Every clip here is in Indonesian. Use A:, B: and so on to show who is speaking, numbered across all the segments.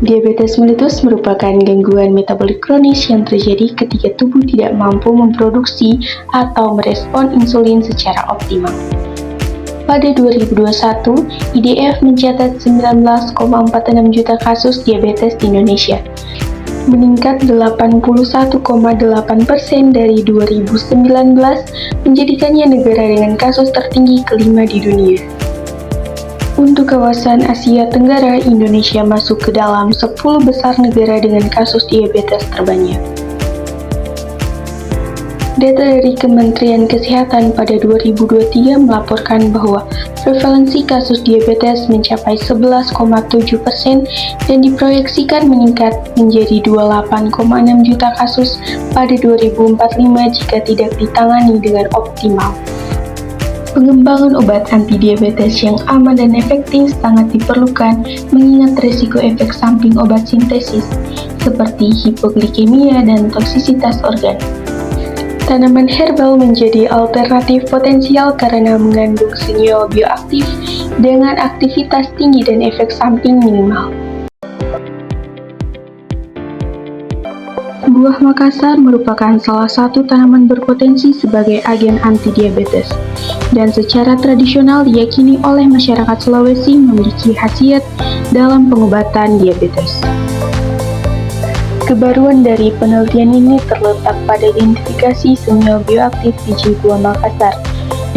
A: Diabetes mellitus merupakan gangguan metabolik kronis yang terjadi ketika tubuh tidak mampu memproduksi atau merespon insulin secara optimal. Pada 2021, IDF mencatat 19,46 juta kasus diabetes di Indonesia, meningkat 81,8% dari 2019, menjadikannya negara dengan kasus tertinggi kelima di dunia. Untuk kawasan Asia Tenggara, Indonesia masuk ke dalam 10 besar negara dengan kasus diabetes terbanyak. Data dari Kementerian Kesehatan pada 2023 melaporkan bahwa prevalensi kasus diabetes mencapai 11,7% dan diproyeksikan meningkat menjadi 28,6 juta kasus pada 2045 jika tidak ditangani dengan optimal. Pengembangan obat antidiabetes yang aman dan efektif sangat diperlukan mengingat risiko efek samping obat sintesis seperti hipoglikemia dan toksisitas organ. Tanaman herbal menjadi alternatif potensial karena mengandung senyawa bioaktif dengan aktivitas tinggi dan efek samping minimal. Buah Makassar merupakan salah satu tanaman berpotensi sebagai agen antidiabetes, dan secara tradisional diyakini oleh masyarakat Sulawesi memiliki khasiat dalam pengobatan diabetes. Kebaruan dari penelitian ini terletak pada identifikasi senyawa bioaktif biji buah Makassar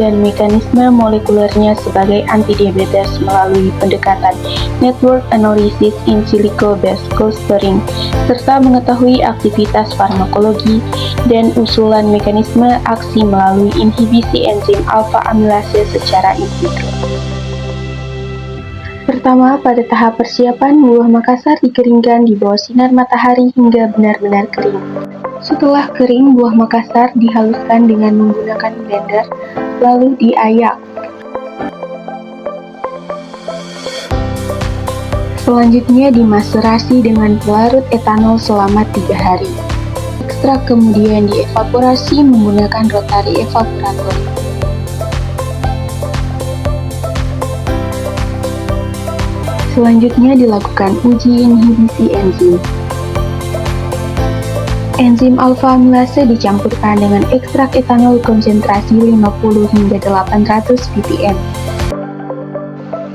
A: dan mekanisme molekulernya sebagai antidiabetes melalui pendekatan network analysis in silico based clustering, serta mengetahui aktivitas farmakologi dan usulan mekanisme aksi melalui inhibisi enzim alfa amilase secara in vitro. Pertama, pada tahap persiapan, buah Makassar dikeringkan di bawah sinar matahari hingga benar-benar kering. Setelah kering, buah Makassar dihaluskan dengan menggunakan blender, lalu diayak. Selanjutnya dimaserasi dengan pelarut etanol selama 3 hari. Ekstrak kemudian dievaporasi menggunakan rotary evaporator. Selanjutnya dilakukan uji inhibisi enzim. Enzim alfa amilase dicampurkan dengan ekstrak etanol konsentrasi 50 hingga 800 ppm.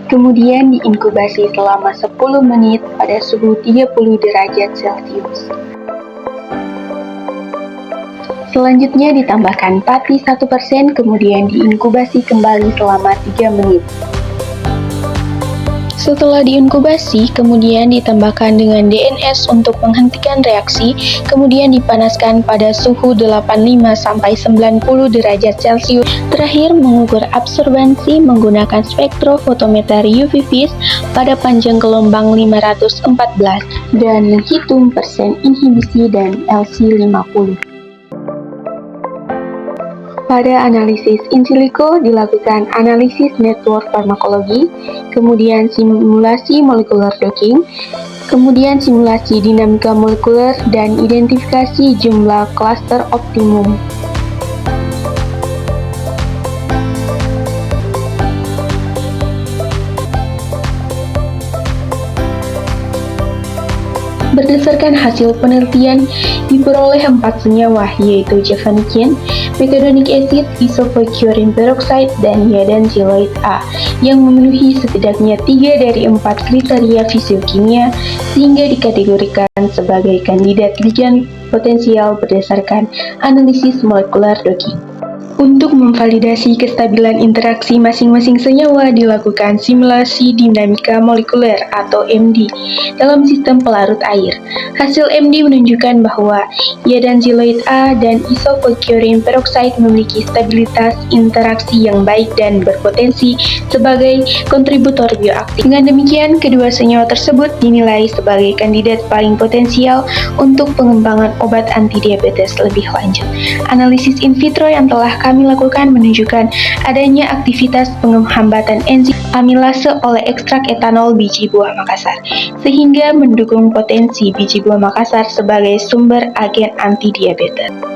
A: Kemudian diinkubasi selama 10 menit pada suhu 30 derajat Celcius. Selanjutnya ditambahkan pati 1%, kemudian diinkubasi kembali selama 3 menit. Setelah diinkubasi, kemudian ditambahkan dengan DNS untuk menghentikan reaksi, kemudian dipanaskan pada suhu 85-90 derajat Celcius. Terakhir, mengukur absorbansi menggunakan spektrofotometer UV vis pada panjang gelombang 514 dan menghitung persen inhibisi dan LC50. Pada analisis in silico dilakukan analisis network farmakologi, kemudian simulasi molekular docking, kemudian simulasi dinamika molekuler dan identifikasi jumlah klaster optimum. Berdasarkan hasil penelitian, diperoleh 4 senyawa, yaitu javanikin, methadonic acid, isovalproate peroxide, dan iodan-xyloid A, yang memenuhi setidaknya 3 dari 4 kriteria fisiokimia, sehingga dikategorikan sebagai kandidat ligand potensial berdasarkan analisis molekular docking. Untuk memvalidasi kestabilan interaksi masing-masing senyawa, dilakukan simulasi dinamika molekuler atau MD dalam sistem pelarut air. Hasil MD menunjukkan bahwa iodan-xyloid A dan isovalproate peroxide memiliki stabilitas interaksi yang baik dan berpotensi sebagai kontributor bioaktif. Dengan demikian, kedua senyawa tersebut dinilai sebagai kandidat paling potensial untuk pengembangan obat antidiabetes lebih lanjut. Analisis in vitro yang telah kami lakukan menunjukkan adanya aktivitas penghambatan enzim amilase oleh ekstrak etanol biji buah Makassar, sehingga mendukung potensi biji buah Makassar sebagai sumber agen antidiabetes.